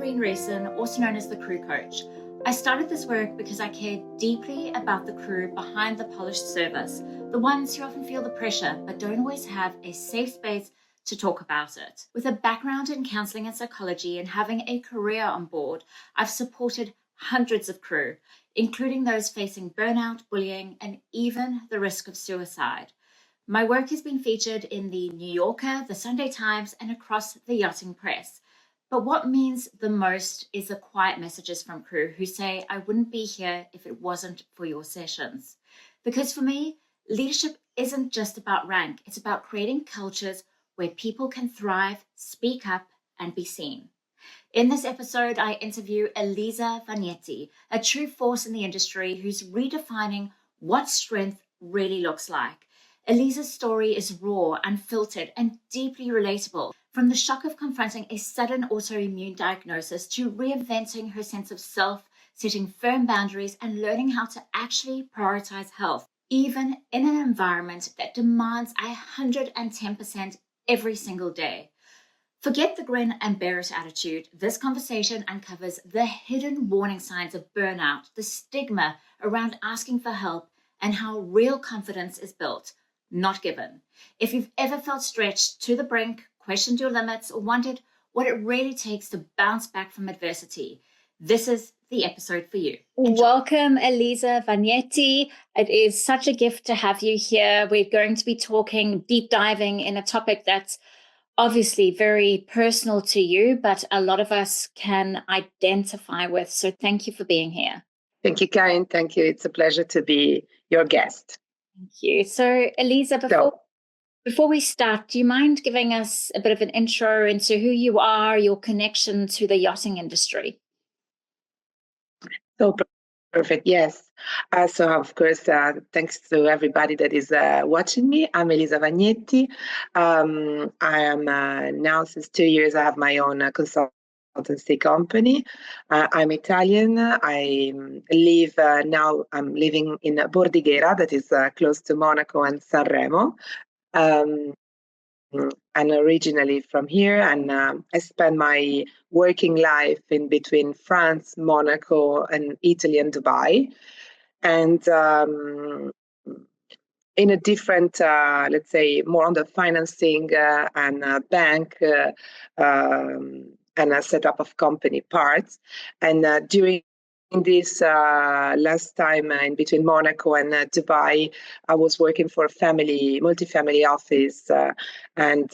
Karine Rayson, also known as the Crew Coach. I started this work because I care deeply about the crew behind the polished service, the ones who often feel the pressure but don't always have a safe space to talk about it. With a background in counseling and psychology and having a career on board, I've supported hundreds of crew, including those facing burnout, bullying, and even the risk of suicide. My work has been featured in the New Yorker, the Sunday Times, and across the yachting press. But what means the most is the quiet messages from crew who say, I wouldn't be here if it wasn't for your sessions. Because for me, leadership isn't just about rank. It's about creating cultures where people can thrive, speak up, and be seen. In this episode, I interview Elisa Vagnetti, a true force in the industry who's redefining what strength really looks like. Elisa's story is raw, unfiltered, and deeply relatable. From the shock of confronting a sudden autoimmune diagnosis to reinventing her sense of self, setting firm boundaries, and learning how to actually prioritize health, even in an environment that demands 110% every single day. Forget the grin and bear it attitude. This conversation uncovers the hidden warning signs of burnout, the stigma around asking for help, and how real confidence is built, not given. If you've ever felt stretched to the brink, questioned your limits, or wondered what it really takes to bounce back from adversity, this is the episode for you. Enjoy. Welcome, Elisa Vagnetti. It is such a gift to have you here. We're going to be talking, deep diving in a topic that's obviously very personal to you, but a lot of us can identify with. So thank you for being here. Thank you, Karine. Thank you. It's a pleasure to be your guest. Thank you. So, Elisa, before we start, do you mind giving us a bit of an intro into who you are, your connection to the yachting industry? So perfect. Yes. So, of course, thanks to everybody that is watching me. I'm Elisa Vagnetti. I am now, since 2 years, I have my own consultancy company. I'm Italian. I live now, I'm living in Bordighera, that is close to Monaco and Sanremo. And originally from here, and I spent my working life in between France, Monaco, and Italy and Dubai, and in a different, let's say, more on the financing and bank and a setup of company parts. And during this last time in between Monaco and Dubai, I was working for a multi-family office and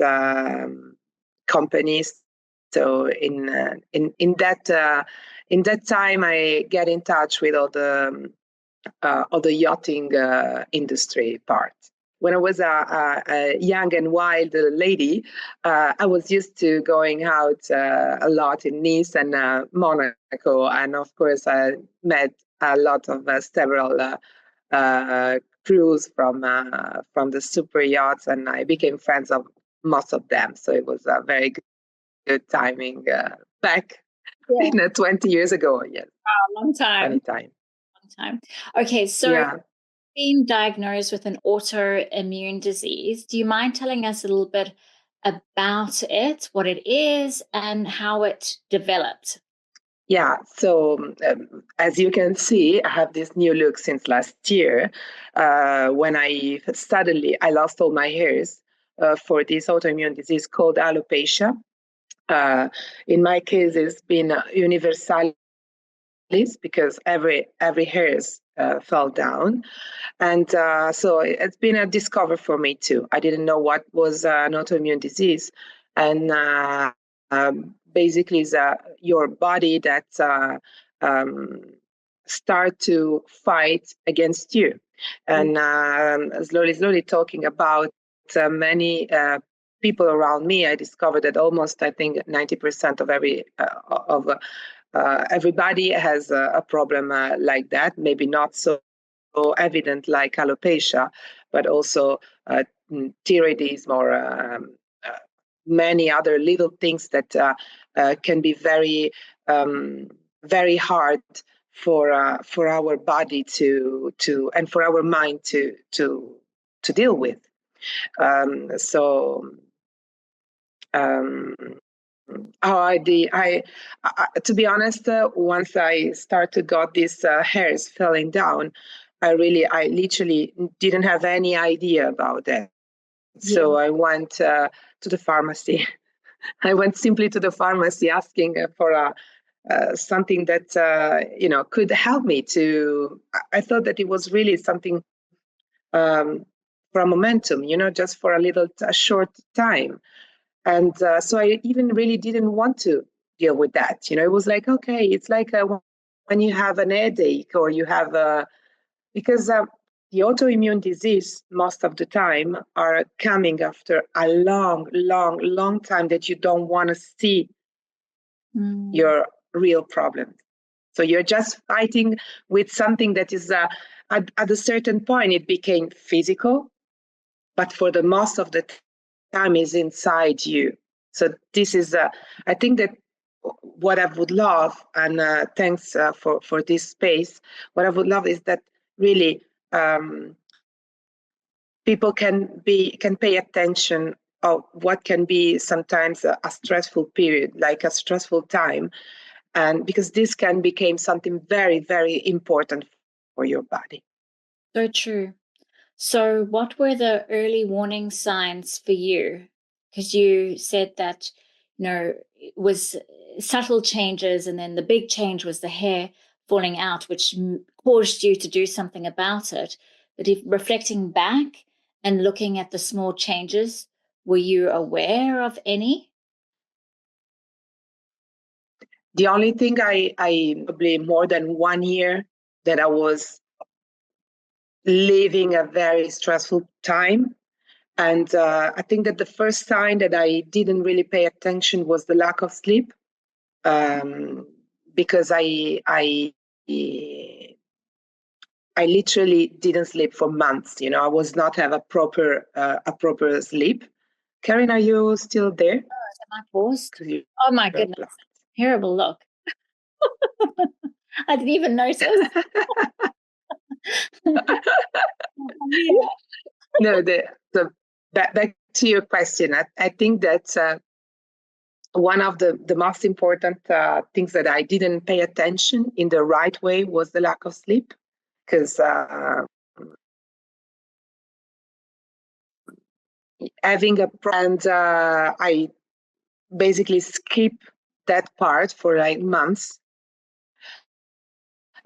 companies. So in that time, I get in touch with all the yachting industry part. When I was a young and wild lady, I was used to going out a lot in Nice and Monaco, and of course I met a lot of several crews from the super yachts, and I became friends of most of them. So it was a very good timing back 20 years ago. Yes, wow, long time. Okay, so being diagnosed with an autoimmune disease, do you mind telling us a little bit about it, what it is, and how it developed? Yeah, so as you can see, I have this new look since last year when I lost all my hairs for this autoimmune disease called alopecia. In my case, it's been universalis because every hairs fell down. And so it's been a discovery for me too. I didn't know what was an autoimmune disease. And basically, it's your body that start to fight against you. And slowly talking about many people around me, I discovered that almost, I think, 90% of everybody has a problem like that. Maybe not so evident like alopecia, but also thyroidism or many other little things that can be very, very hard for our body to and for our mind to deal with. To be honest, once I started got these hairs falling down, I literally didn't have any idea about that. So I went to the pharmacy. I went simply to the pharmacy asking for something that could help me to. I thought that it was really something for a momentum, just for a short time. And so I even really didn't want to deal with that. It was like, okay, it's like when you have an headache or you have because the autoimmune disease most of the time are coming after a long, long, long time that you don't want to see your real problem. So you're just fighting with something that is at a certain point, it became physical, but for the most of the time is inside you. So this is, I think that what I would love, and thanks for this space, what I would love is that really people can pay attention of what can be sometimes a stressful period, like a stressful time, and because this can become something very, very important for your body. So true. So what were the early warning signs for you? Because you said that, it was subtle changes, and then the big change was the hair falling out, which caused you to do something about it. But if reflecting back and looking at the small changes, were you aware of any? The only thing I probably more than 1 year that I was living a very stressful time. And I think that the first sign that I didn't really pay attention was the lack of sleep, because I literally didn't sleep for months. I was not have a proper sleep. Karine, are you still there? Am I paused? Oh my goodness. Terrible look. I didn't even notice. No, back to your question. I think that one of the most important things that I didn't pay attention in the right way was the lack of sleep, because having and I basically skip that part for like months,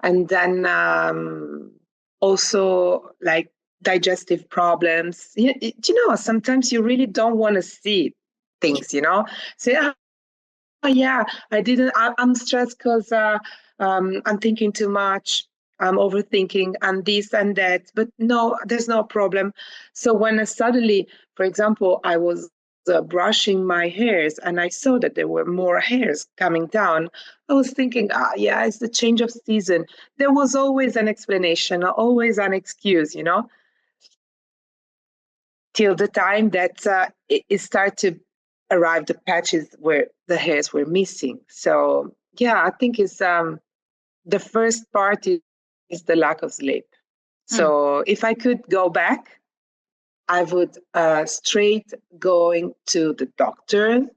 and then also like digestive problems. Sometimes you really don't want to see things. Say, oh yeah, I'm stressed because I'm thinking too much. I'm overthinking and this and that. But no, there's no problem. So when suddenly, for example, I was brushing my hairs and I saw that there were more hairs coming down, I was thinking, yeah, it's the change of season. There was always an explanation, always an excuse, till the time that it started to arrive the patches where the hairs were missing. So yeah, I think it's the first part is the lack of sleep. So if I could go back, I would straight going to the doctor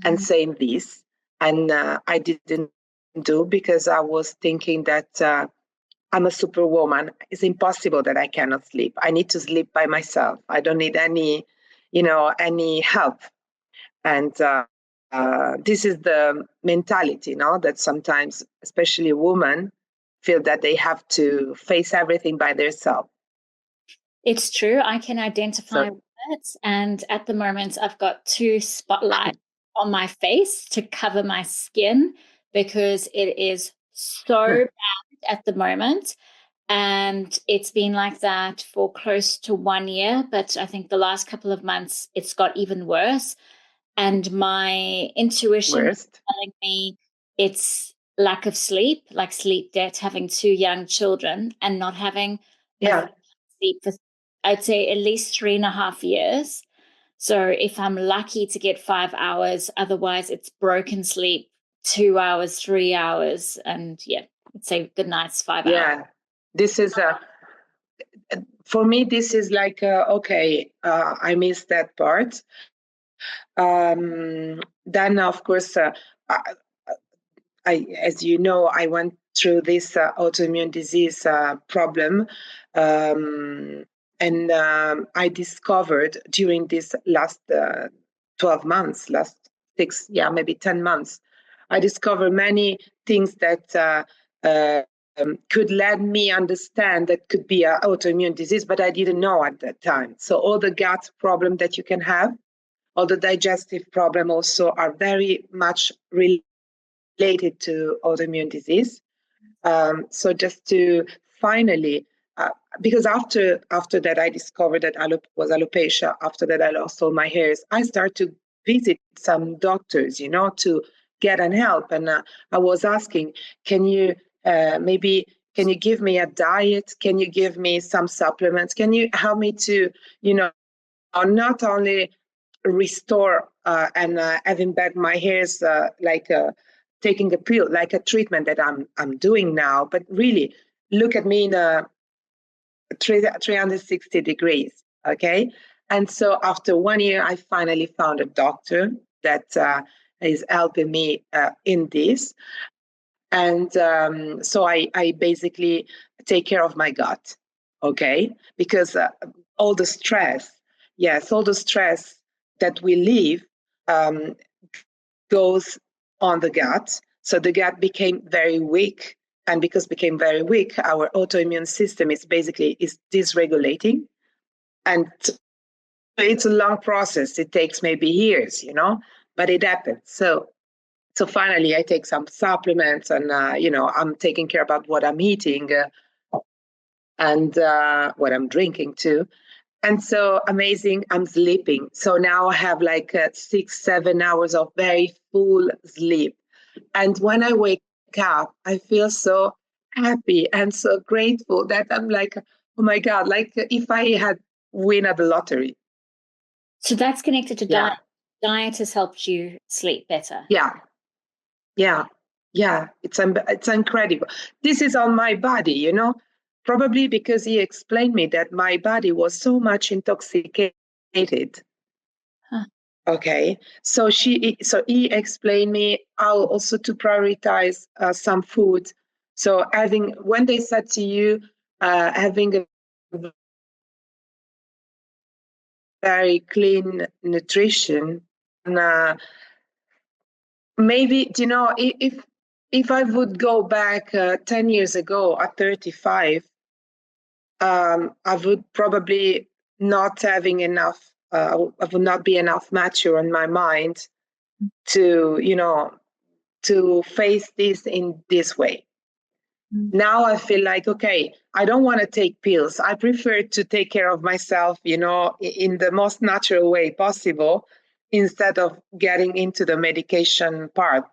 and saying this, and I didn't do, because I was thinking that I'm a superwoman. It's impossible that I cannot sleep. I need to sleep by myself. I don't need any help. And this is the mentality, that sometimes, especially women, feel that they have to face everything by themselves. It's true. I can identify with it. And at the moment, I've got 2 spotlights on my face to cover my skin because it is so bad at the moment. And it's been like that for close to 1 year. But I think the last couple of months, it's got even worse. And my intuition is telling me it's lack of sleep, like sleep debt, having 2 young children and not having sleep for, I'd say, at least 3.5 years. So if I'm lucky to get 5 hours, otherwise it's broken sleep, 2 hours, 3 hours. And yeah, I'd say good night's 5 hours. Yeah, this is for me, this is like, okay, I missed that part. Then, of course, as you know, I went through this autoimmune disease problem. And I discovered during this last 12 months, last maybe 10 months, I discovered many things that could let me understand that could be an autoimmune disease, but I didn't know at that time. So all the gut problem that you can have, all the digestive problem also are very much related to autoimmune disease. So just to finally, because after that I discovered that was alopecia. After that I lost all my hairs. I started to visit some doctors, to get an help. And I was asking, can you give me a diet? Can you give me some supplements? Can you help me to, not only restore and having back my hairs like taking a pill, like a treatment that I'm doing now, but really look at me in a 360 degrees, okay? And so after 1 year, I finally found a doctor that is helping me in this. And so I basically take care of my gut, okay? Because all the stress that we live goes on the gut. So the gut became very weak. And because it became very weak, our autoimmune system is dysregulating. And it's a long process. It takes maybe years, but it happens. So finally, I take some supplements, and I'm taking care about what I'm eating and what I'm drinking too. And so amazing, I'm sleeping. So now I have like 6-7 hours of very full sleep. And when I wake up, I feel so happy and so grateful that I'm like, oh my God, like if I had win at the lottery. So that's connected to diet. Diet has helped you sleep better. Yeah. It's incredible. This is on my body, probably because he explained me that my body was so much intoxicated. Huh. Okay, so he explained me how also to prioritize some food. So when they said to you, having a very clean nutrition, and maybe if I would go back 10 years ago at 35, I would probably not having enough. I would not be enough mature in my mind to to face this in this way. Now I feel like, okay, I don't want to take pills. I prefer to take care of myself, in the most natural way possible, instead of getting into the medication part,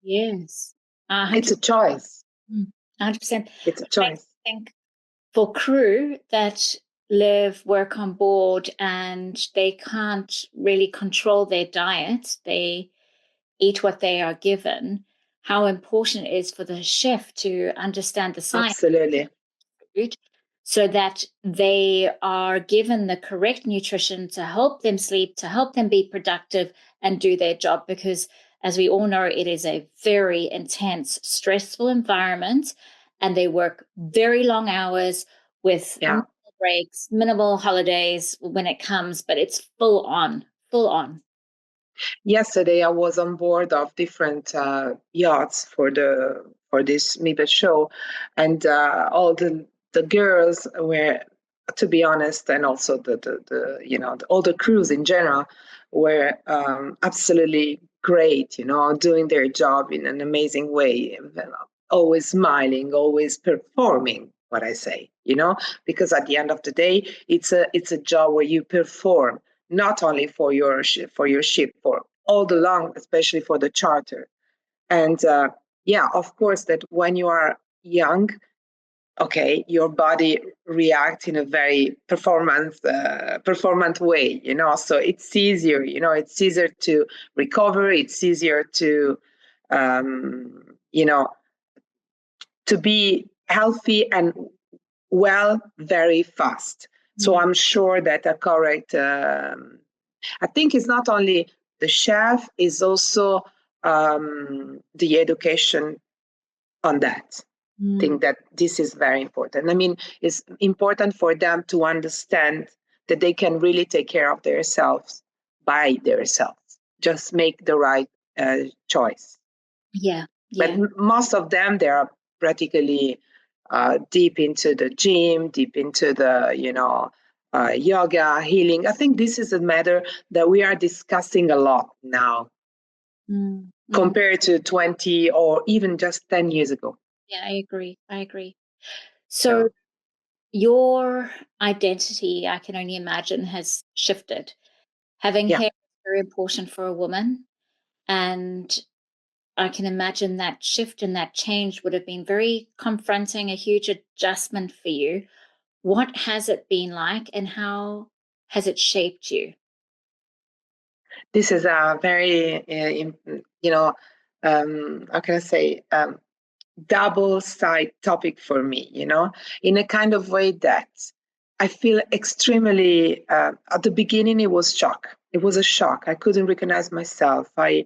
Yes. It's a choice. 100%. It's a choice. I think for crew that work on board and they can't really control their diet, they eat what they are given, how important it is for the chef to understand the science. Absolutely. So that they are given the correct nutrition to help them sleep, to help them be productive and do their job. Because as we all know, it is a very intense, stressful environment, and they work very long hours with minimal breaks, minimal holidays when it comes, but it's full on. Yesterday, I was on board of different yachts for this MIBA show, and all the girls were, to be honest, and also all the crews in general were absolutely great. Doing their job in an amazing way, always smiling, always performing. What I say, because at the end of the day, it's a job where you perform, not only for your ship, for all the long, especially for the charter. And of course, that when you are young, okay, your body reacts in a very performant way, so it's easier, it's easier to recover. It's easier to, to be healthy and well very fast. So I'm sure that a correct I think it's not only the chef, it's also the education on that. I think that this is very important. I mean, it's important for them to understand that they can really take care of themselves by themselves. Just make the right choice. Yeah. But most of them, they are practically deep into the gym, deep into the, yoga, healing. I think this is a matter that we are discussing a lot now compared to 20 or even just 10 years ago. Yeah, I agree. So your identity, I can only imagine, has shifted. Having hair is very important for a woman. And I can imagine that shift and that change would have been very confronting, a huge adjustment for you. What has it been like, and how has it shaped you? This is a very, how can I say, double side topic for me, in a kind of way that I feel extremely, at the beginning, it was shock. It was a shock. I couldn't recognize myself. I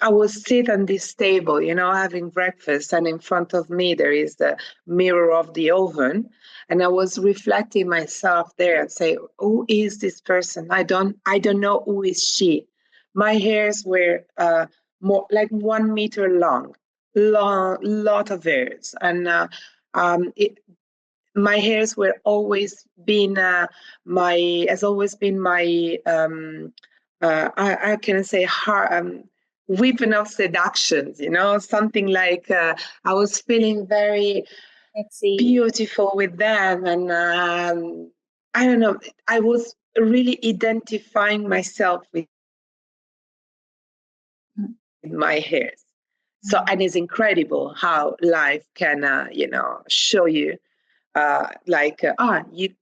was sitting on this table, having breakfast, and in front of me there is the mirror of the oven, and I was reflecting myself there and say, "Who is this person? I don't know who is she." My hairs were more like 1 meter long, lot of hairs, and my hairs were always been has always been my I can say weapon of seductions, something like I was feeling very beautiful with them, and I don't know, I was really identifying myself with my hairs. So, and it's incredible how life can show you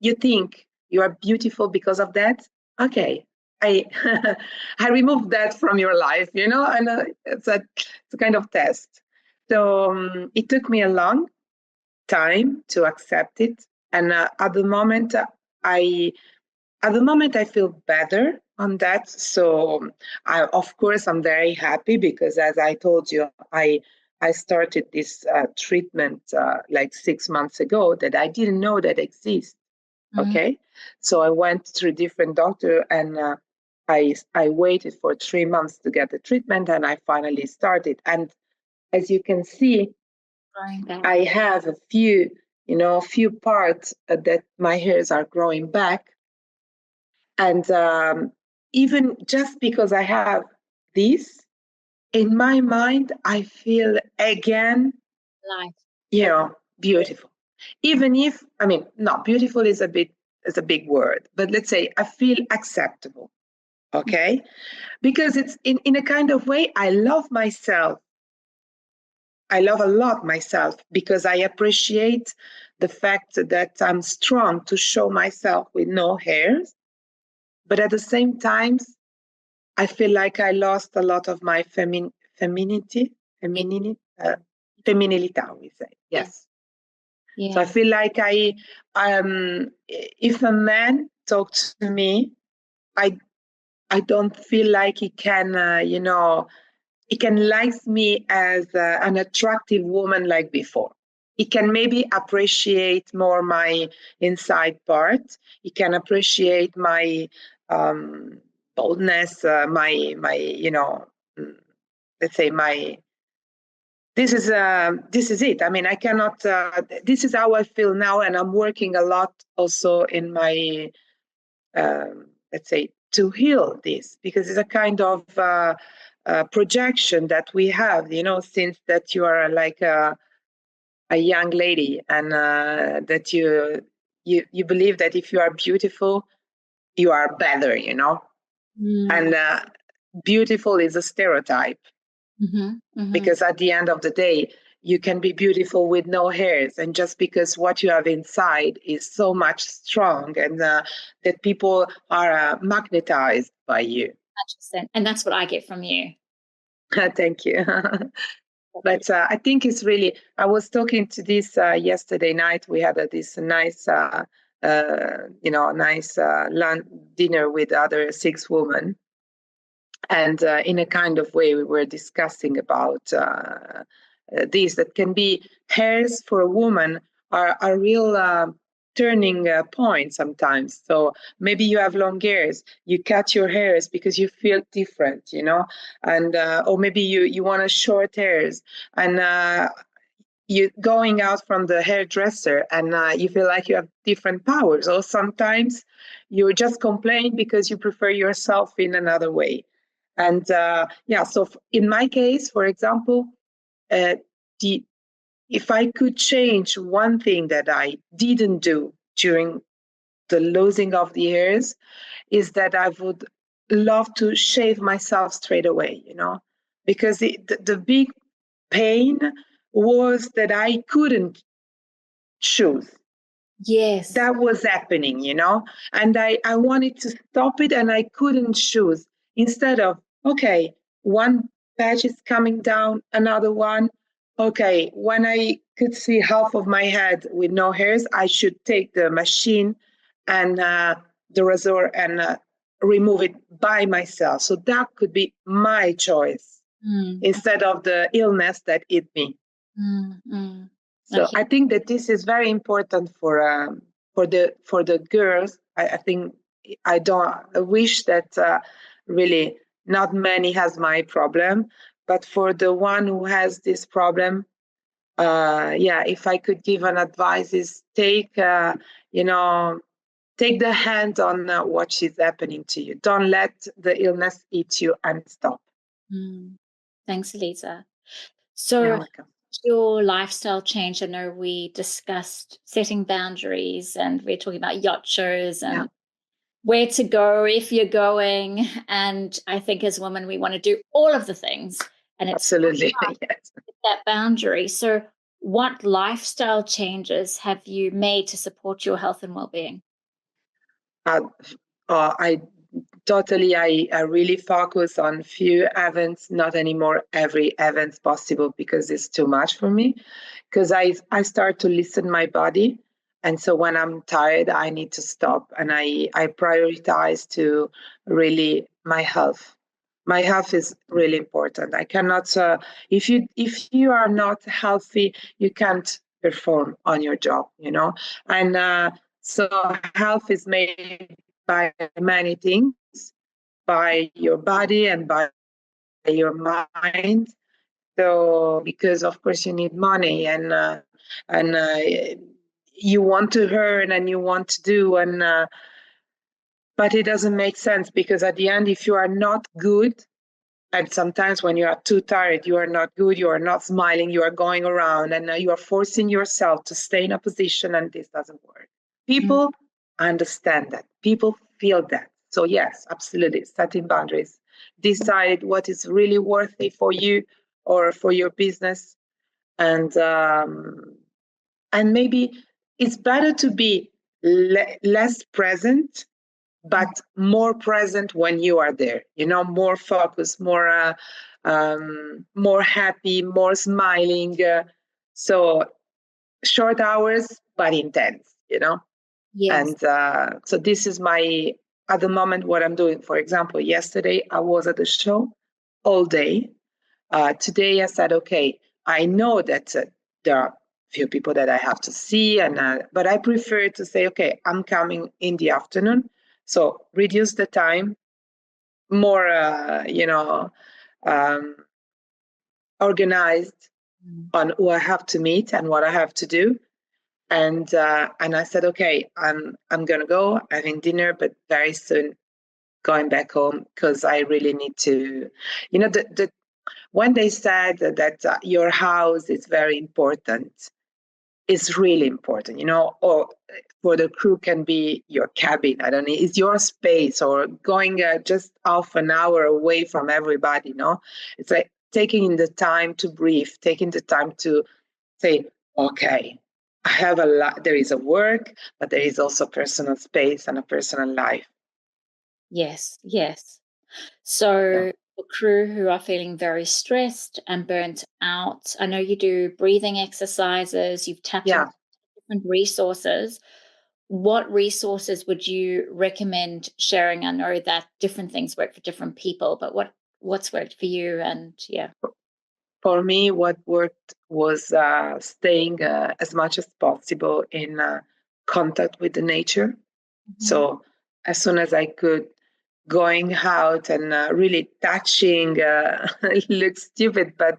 you think you are beautiful because of that. Okay, I I removed that from your life, and it's a kind of test. So it took me a long time to accept it, and at the moment I feel better on that. So of course I'm very happy, because as I told you, I started this treatment like 6 months ago that I didn't know that exists. Okay, so I went through different doctor, and I waited for 3 months to get the treatment, and I finally started. And as you can see, I have a few parts that my hairs are growing back. And even just because I have this, in my mind, I feel again, beautiful. Even if, I mean, no, beautiful is a big word, but let's say I feel acceptable. Okay. Because it's in a kind of way, I love myself. I love a lot myself, because I appreciate the fact that I'm strong to show myself with no hairs. But at the same time, I feel like I lost a lot of my femininity, feminilità, we say. Yes. So I feel like if a man talks to me, I don't feel like he can, he can like me as an attractive woman like before. He can maybe appreciate more my inside part. He can appreciate my boldness, let's say this is it. I mean, I cannot. This is how I feel now, and I'm working a lot also in my, let's say, to heal this, because it's a kind of projection that we have, since that you are like a young lady, and that you believe that if you are beautiful, you are better, and beautiful is a stereotype. Because at the end of the day, you can be beautiful with no hairs, and just because what you have inside is so much strong, and that people are magnetized by you. 100%. And that's what I get from you. Thank you. But I think it's really, I was talking to this yesterday night. We had this nice a nice dinner with other 6 women. And in a kind of way, we were discussing about this, that can be hairs for a woman are a real turning point sometimes. So maybe you have long hairs, you cut your hairs because you feel different, and or maybe you want a short hairs, and you going out from the hairdresser and you feel like you have different powers, or sometimes you just complain because you prefer yourself in another way. And so in my case, for example, uh, the if I could change one thing that I didn't do during the losing of the hairs, is that I would love to shave myself straight away, because the big pain was that I couldn't choose. Yes. That was happening, and I wanted to stop it and I couldn't choose. Instead of, okay, one patch is coming down, another one. Okay, when I could see half of my head with no hairs, I should take the machine and the razor and remove it by myself. So that could be my choice instead of the illness that hit me. So I think that this is very important for the girls. I think I wish that really not many has my problem, but for the one who has this problem, if I could give an advice, is take the hand on what is happening to you. Don't let the illness eat you, and stop. Thanks, Elisa. So your lifestyle change, I know we discussed setting boundaries, and we're talking about yacht shows and where to go if you're going. And I think as women, we want to do all of the things. And it's absolutely yes. That boundary. So what lifestyle changes have you made to support your health and well-being? I really focus on few events, not anymore every event possible, because it's too much for me. Because I start to listen my body. And so when I'm tired, I need to stop, and I prioritize to really my health. My health is really important. I cannot, if you are not healthy, you can't perform on your job, And so health is made by many things, by your body and by your mind. So because of course you need money, and you want to earn and you want to do, and but it doesn't make sense, because at the end, if you are not good, and sometimes when you are too tired, you are not good, you are not smiling, you are going around, and you are forcing yourself to stay in a position, and this doesn't work. People understand that. People feel that. So yes, absolutely, setting boundaries. Decide what is really worthy for you or for your business, and maybe it's better to be less present, but more present when you are there. More focused, more happy, more smiling. So short hours, but intense. Yes. And so this is at the moment, what I'm doing. For example, yesterday I was at the show all day. Today I said, okay, I know that there are few people that I have to see, but I prefer to say, okay, I'm coming in the afternoon. So reduce the time, more, organized on who I have to meet and what I have to do. And I said, okay, I'm gonna go having dinner, but very soon going back home, because I really need to, when they said that your house is very important, it's really important, or for the crew can be your cabin. I don't know, it's your space, or going just half an hour away from everybody, It's like taking the time to breathe, taking the time to say, okay, I have a lot, there is a work, but there is also personal space and a personal life. Yes. So for crew who are feeling very stressed and burnt out, I know you do breathing exercises, you've tapped into different resources. what resources would you recommend sharing? I know that different things work for different people, but what's worked for you? And yeah. For me, what worked was staying as much as possible in contact with the nature. Mm-hmm. So as soon as I could, going out and really touching, it looks stupid, but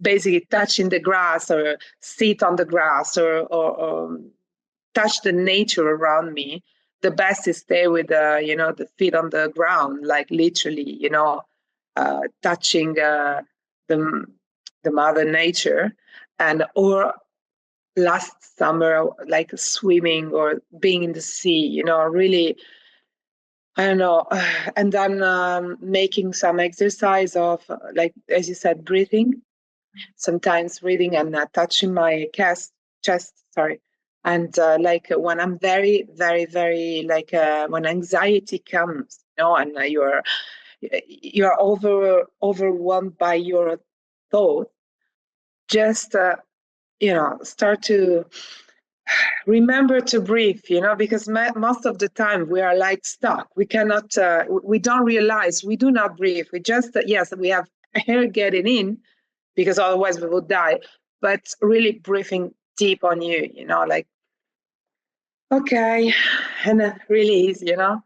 basically touching the grass or sit on the grass or touch the nature around me. The best is stay with the feet on the ground, like literally, touching the the mother nature, and or last summer, like swimming or being in the sea, really, I don't know. And then making some exercise of, like, as you said, breathing, sometimes breathing and touching my chest, sorry. And like when I'm very, very, very, like when anxiety comes, and you're overwhelmed by your thoughts, just, start to remember to breathe, because most of the time we are like stuck. We cannot, we don't realize we do not breathe. We just, yes, we have air getting in because otherwise we would die. But really breathing deep on you, like, okay, and then release, Yeah.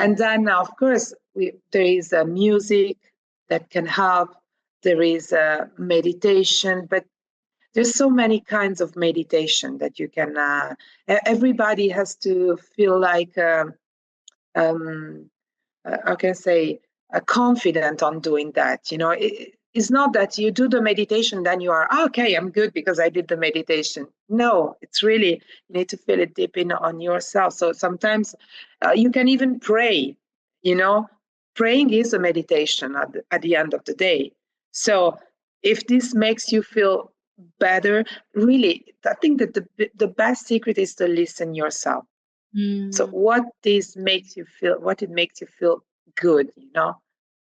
And then, of course, there is music that can help. There is meditation, but there's so many kinds of meditation that you can. Everybody has to feel like, how can I say, confident on doing that. It's not that you do the meditation, then you are, okay, I'm good because I did the meditation. No, it's really, you need to feel it deep in on yourself. So sometimes you can even pray, praying is a meditation at the end of the day. So if this makes you feel better, really, I think that the best secret is to listen yourself. So what it makes you feel good,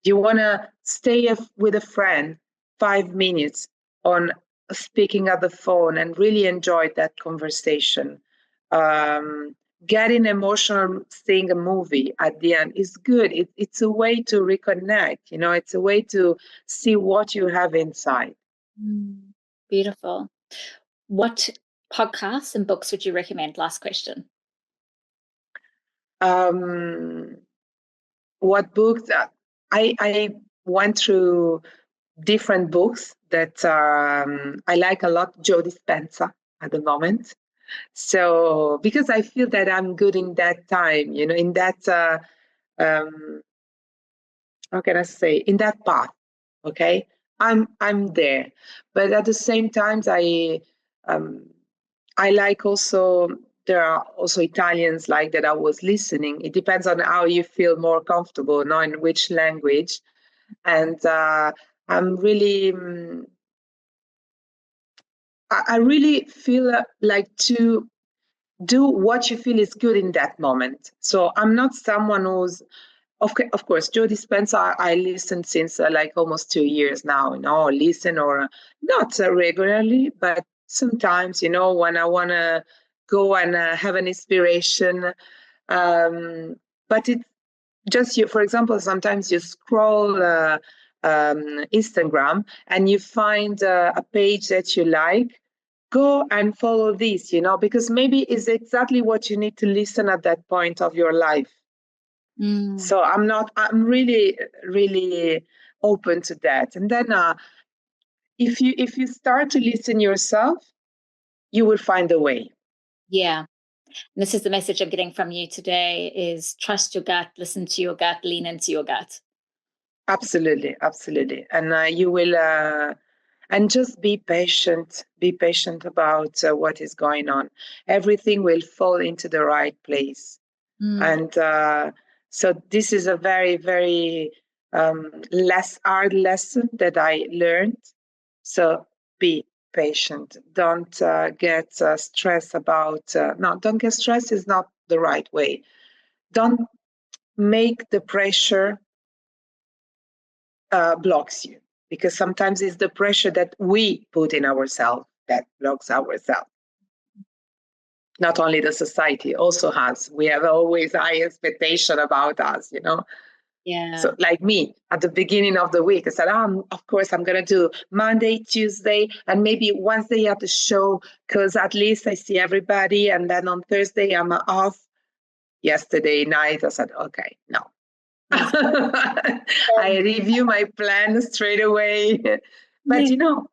Do you want to stay with a friend 5 minutes on speaking at the phone and really enjoy that conversation? Um, Getting emotional, seeing a movie at the end is good. It's a way to reconnect, it's a way to see what you have inside. Beautiful. What podcasts and books would you recommend? Last question. What books? I went through different books that I like a lot. Joe Dispenza at the moment. So because I feel that I'm good in that time, in that how can I say, in that path. Okay, I'm there, but at the same time, I like also. There are also Italians like that I was listening. It depends on how you feel more comfortable, in which language. And I'm really, I really feel like to do what you feel is good in that moment. So I'm not someone who's, of course, Joe Dispenza, I listened since like almost 2 years now, listen or not regularly, but sometimes, when I want to go and have an inspiration. But it's just you, for example, sometimes you scroll Instagram and you find a page that you like, go and follow this, because maybe it's exactly what you need to listen at that point of your life. So I'm really, really open to that. And then if you start to listen yourself, you will find a way. Yeah. And this is the message I'm getting from you today is trust your gut, listen to your gut, lean into your gut. Absolutely, absolutely. And you will, and just be patient about what is going on. Everything will fall into the right place. And so this is a very, very less hard lesson that I learned. So be patient. Don't get stressed about, no, don't get stressed is not the right way. Don't make the pressure blocks you, because sometimes it's the pressure that we put in ourselves that blocks ourselves. not only the society, also has. We have always high expectation about us, you know. Yeah. So like me, at the beginning of the week, I said, of course, I'm going to do Monday, Tuesday, and maybe Wednesday at the show, because at least I see everybody. And then on Thursday, I'm off. Yesterday night, I said, okay, no. I review my plan straight away. But, you know,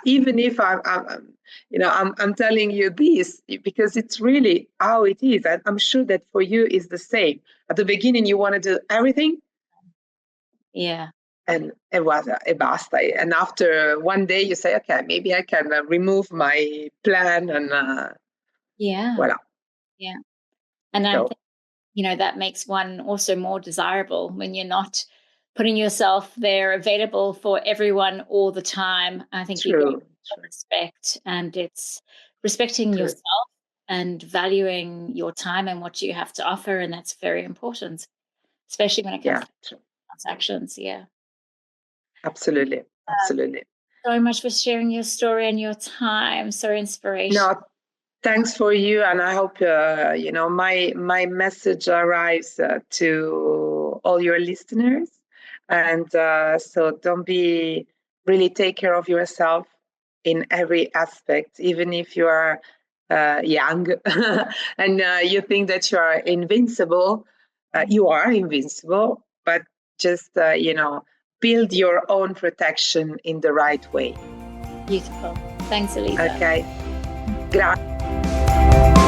even if I'm telling you this because it's really how it is. I'm sure that for you is the same. At the beginning, you want to do everything. Yeah. And it was a basta. And after one day, you say, okay, maybe I can remove my plan and voila. Yeah. And I think, that makes one also more desirable when you're not putting yourself there available for everyone all the time. I think you get respect, and it's respecting yourself and valuing your time and what you have to offer. And that's very important, especially when it comes to transactions. Yeah. Absolutely. Absolutely. So much for sharing your story and your time. So inspirational. No, thanks for you, and I hope my message arrives to all your listeners. And so really take care of yourself in every aspect, even if you are young and you think that you are invincible. You are invincible, but just build your own protection in the right way. Beautiful. Thanks, Elisa. Okay. Grazie.